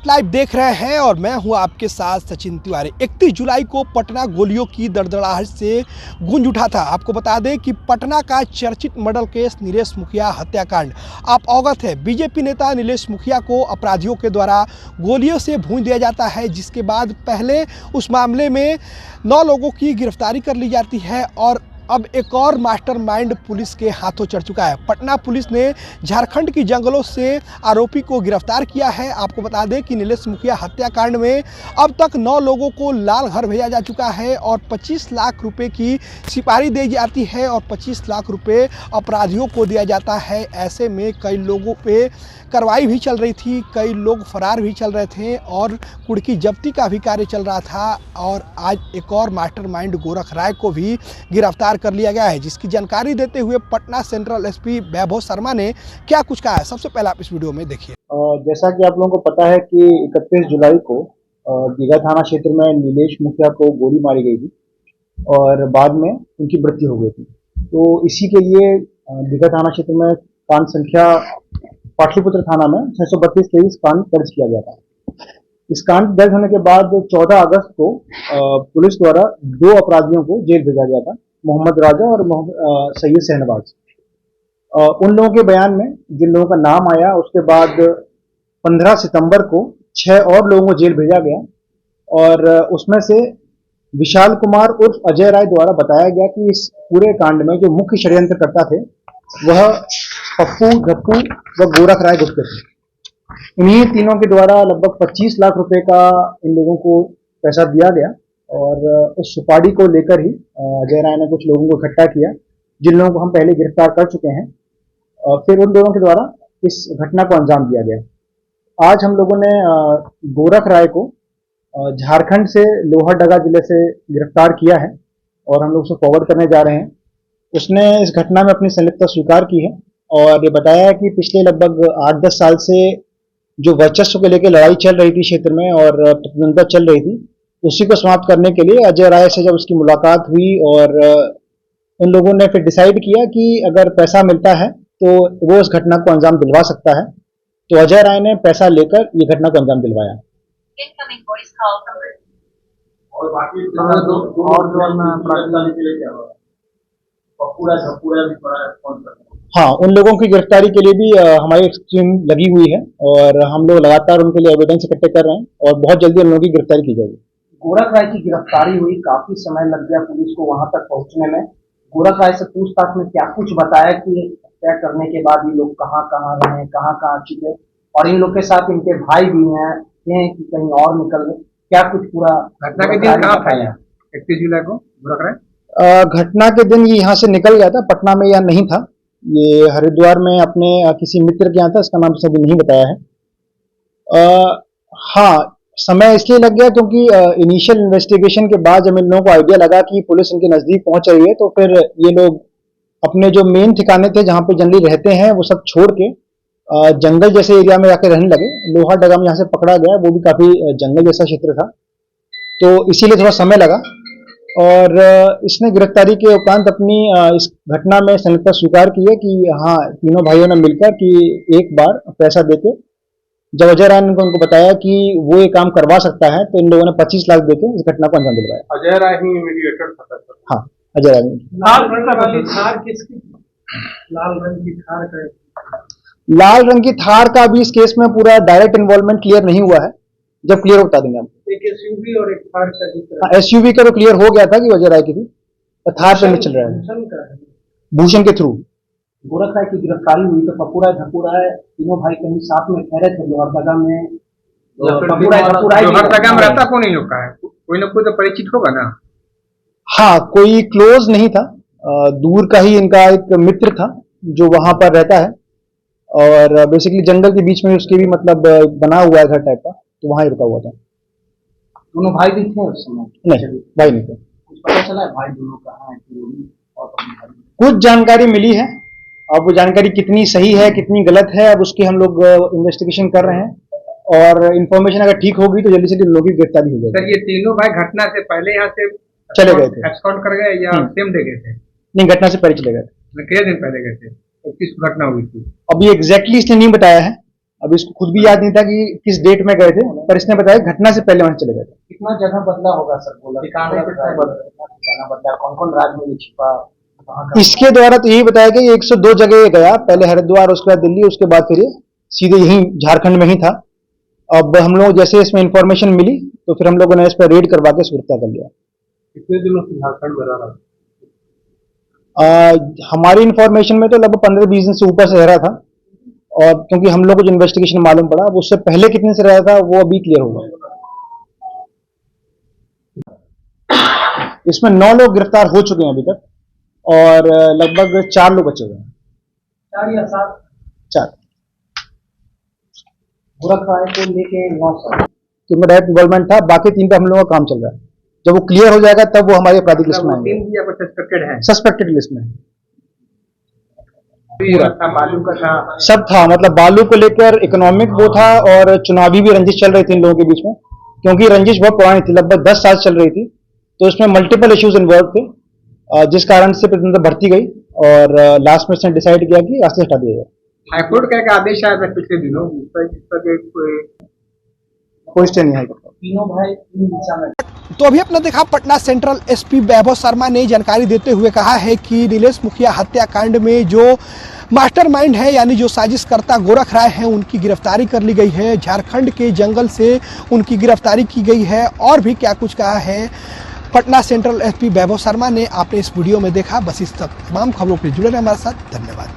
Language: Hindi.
भारत लाइव देख रहे हैं और मैं हूं आपके साथ सचिन तिवारी। 31 जुलाई को पटना गोलियों की दड़दड़ाहट से गूंज उठा था। आपको बता दें कि पटना का चर्चित मर्डर केस नीलेश मुखिया हत्याकांड, आप अवगत है, बीजेपी नेता नीलेश मुखिया को अपराधियों के द्वारा गोलियों से भूंज दिया जाता है, जिसके बाद पहले उस मामले में 9 लोगों की गिरफ्तारी कर ली जाती है और अब एक और मास्टरमाइंड पुलिस के हाथों चढ़ चुका है। पटना पुलिस ने झारखंड की जंगलों से आरोपी को गिरफ्तार किया है। आपको बता दें कि नीलेश मुखिया हत्याकांड में अब तक 9 लोगों को लाल घर भेजा जा चुका है और 25 लाख रुपए की सिपारी दी जाती है और 25 लाख रुपए अपराधियों को दिया जाता है। ऐसे में कई लोगों पे कार्रवाई भी चल रही थी, कई लोग फरार भी चल रहे थे और कुर्की जब्ती का भी कार्य चल रहा था और आज एक और मास्टरमाइंड गोरख राय को भी गिरफ्तार कर लिया गया है, जिसकी जानकारी देते हुए पटना सेंट्रल एसपी वैभव शर्मा ने क्या कुछ कहा है, सबसे पहले आप इस वीडियो में देखिए। जैसा कि आप लोगों को पता है कि 31 जुलाई को दीघा थाना क्षेत्र में नीलेश मुखिया को गोली मारी गई थी और बाद में उनकी मृत्यु हो गई थी। तो इसी के लिए दीघा थाना क्षेत्र में कांड संख्या पाटलिपुत्र थाना में 632-23 कांड दर्ज किया गया था। इस कांड दर्ज होने के बाद 14 अगस्त को पुलिस द्वारा 2 अपराधियों को जेल भेजा गया था, मोहम्मद राजा और सैयद शहनवाज। उन लोगों के बयान में जिन लोगों का नाम आया, उसके बाद 15 सितंबर को 6 और लोगों को जेल भेजा गया और उसमें से विशाल कुमार उर्फ अजय राय द्वारा बताया गया कि इस पूरे कांड में जो मुख्य षड्यंत्रकर्ता थे वह पप्पू, गप्पू व गोरख राय गुप्ते थे। इन्हीं तीनों के द्वारा लगभग 25 लाख रुपए का इन लोगों को पैसा दिया गया और उस सुपारी को लेकर ही अजय राय ने कुछ लोगों को इकट्ठा किया, जिन लोगों को हम पहले गिरफ्तार कर चुके हैं। फिर उन लोगों के द्वारा इस घटना को अंजाम दिया गया। आज हम लोगों ने गोरख राय को झारखंड से लोहरदगा जिले से गिरफ्तार किया है और हम लोग उसे फॉरवर्ड करने जा रहे हैं। उसने इस घटना में अपनी संलिप्तता स्वीकार की है और ये बताया है कि पिछले लगभग 8-10 साल से जो वर्चस्व को लेकर लड़ाई चल रही थी क्षेत्र में और प्रतिद्वंद्विता चल रही थी, उसी को समाप्त करने के लिए अजय राय से जब उसकी मुलाकात हुई और उन लोगों ने फिर डिसाइड किया कि अगर पैसा मिलता है तो वो इस घटना को अंजाम दिलवा सकता है। तो अजय राय ने पैसा लेकर ये घटना को अंजाम दिलवाया। और बाकी हाँ, उन लोगों की गिरफ्तारी के लिए भी हमारी टीम लगी हुई है और हम लोग लगातार उनके लिए एविडेंस इकट्ठे कर रहे हैं और बहुत जल्दी उन लोगों की गिरफ्तारी की जाएगी। गोरख राय की गिरफ्तारी हुई, काफी समय लग गया पुलिस को वहां तक पहुंचने में। गोरख राय से पूछताछ में क्या कुछ बताया कि हत्या करने के बाद ये लोग कहाँ कहाँ रहे, कहाँ कहाँ छिपे और इन लोग के साथ इनके भाई भी हैं कि कहीं और निकल गए, क्या कुछ पूरा घटना के दिन कहाँ था? 31 जुलाई को गोरख राय घटना के दिन ये यहाँ से निकल गया था, पटना में या नहीं था, ये हरिद्वार में अपने किसी मित्र के यहाँ था, इसका नाम सभी नहीं बताया है। हाँ, समय इसलिए लग गया क्योंकि इनिशियल इन्वेस्टिगेशन के बाद जब इन लोगों को आइडिया लगा कि पुलिस इनके नजदीक पहुंच रही है, तो फिर ये लोग अपने जो मेन ठिकाने थे जहाँ पे जनरली रहते हैं वो सब छोड़ के जंगल जैसे एरिया में जाकर रहने लगे। लोहरदगा में यहाँ से पकड़ा गया, वो भी काफी जंगल जैसा क्षेत्र था, तो इसीलिए थोड़ा समय लगा और इसने गिरफ्तारी के उपरांत अपनी इस घटना में संलिप्तता स्वीकार की है कि हाँ, तीनों भाइयों ने मिलकर कि एक बार पैसा देके जब अजय राय ने उनको बताया कि वो ये काम करवा सकता है, तो इन लोगों ने 25 लाख देके इस घटना को अंजाम दिलवाया। अजय राय ही मीडिएटर था। हाँ, अजय राय। लाल रंग की थार का भी इस केस में पूरा डायरेक्ट इन्वॉल्वमेंट क्लियर नहीं हुआ है, जब क्लियर हो बता देंगे आपको। एक एसयूवी और एक थार का जिक्र। एसयूवी का तो क्लियर हो गया था कि अजय राय की थी, थार पे नहीं चल रहा है, भूषण के थ्रू। गोरख राय की गिरफ्तारी हुई तो पप्पू राय, धप्पू राय तीनों भाई कहीं साथ में ठहरे थे लोहरदगा में। लोहरदगा में रहता कौन इन लोग का है? कोई ना कोई तो परिचित होगा ना। हाँ, कोई क्लोज नहीं था, दूर का ही इनका एक मित्र था जो वहां पर रहता है और बेसिकली जंगल के बीच में उसके भी मतलब बना हुआ है घर टाइप का, तो वहां ही रुका हुआ था। दोनों भाई भी थे उस समय? नहीं, भाई नहीं थे। कुछ पता चला है भाई दोनों कहाँ है? कुछ जानकारी मिली है, अब वो जानकारी कितनी सही है कितनी गलत है अब उसकी हम लोग इन्वेस्टिगेशन कर रहे हैं और इन्फॉर्मेशन अगर ठीक होगी तो जल्दी से जल्दी लोगों की गिरफ्तारी हो जाएगी। सर, ये तीनों भाई घटना से पहले यहाँ से चले गए थे, एस्कॉर्ट कर गए या सेम डे गए थे? नहीं, घटना से पहले चले गए थे। कितने दिन पहले गए थे? किस घटना हुई थी? अभी एग्जैक्टली इसने नहीं बताया है, अब इसको खुद भी याद नहीं था कि किस डेट में गए थे, पर इसने बताया घटना से पहले वहां चले गए थे। कितना जगह बदला होगा सर? बोला ठिकाना बदला, कौन कौन राज्य में ये छिपा, कहाँ कहाँ? इसके द्वारा तो यही बताया कि 102 जगह गया, पहले हरिद्वार, उसके बाद दिल्ली, उसके बाद फिर ये सीधे यहीं झारखंड में ही था। अब हम लोग जैसे इसमें इंफॉर्मेशन मिली तो फिर हम लोगों ने इस पर रेड करवा के सुरक्षा कर लिया। कितने दिनों से झारखंड में रह रहा था? हमारी इंफॉर्मेशन में तो लगभग 15-20 दिन से ऊपर से रह रहा था, और क्योंकि हम लोग को जो इन्वेस्टिगेशन मालूम पड़ा, अब उससे पहले कितने से रहा था वो अभी क्लियर होगा। इसमें 9 लोग गिरफ्तार हो चुके हैं अभी तक, और लगभग 4 लोग बचे हुए हैं। 4 या 7? 4 गोरखराय को लेके 9 साल जिनमें डायरेक्ट इन्वॉल्वमेंट था, बाकी 3 पे हम लोगों का काम चल रहा है। जब वो क्लियर हो जाएगा तब वो हमारी आपराधिक लिस्ट में आएंगे। 3 भी आपको सस्पेक्टेड है? सस्पेक्टेड लिस्ट में पूरा बालू का था, सब था, मतलब बालू को लेकर इकोनॉमिक वो था, और चुनावी भी रंजिश चल रही थी इन लोगों के बीच में, क्योंकि रंजिश बहुत पुरानी थी, लगभग 10 साल चल रही थी, तो इसमें मल्टीपल इश्यूज इन्वॉल्व थे, जिस कारण से प्रतिनिधि भर्ती गई, और लास्ट में इसने डिसाइड किया कि रास्ते हटा दिया जाए। हाईकोर्ट का एक आदेश आया था पिछले दिनों, कोई स्टे नहीं है। तीनों भाई 3 दिशा में। तो अभी अपने देखा पटना सेंट्रल एसपी वैभव शर्मा ने जानकारी देते हुए कहा है कि नीलेश मुखिया हत्याकांड में जो मास्टरमाइंड है, यानी जो साजिशकर्ता गोरख राय हैं, उनकी गिरफ्तारी कर ली गई है। झारखंड के जंगल से उनकी गिरफ्तारी की गई है, और भी क्या कुछ कहा है पटना सेंट्रल एसपी वैभव शर्मा ने, आपने इस वीडियो में देखा। बस इस तक तमाम खबरों के लिए जुड़े रहे हमारे साथ। धन्यवाद।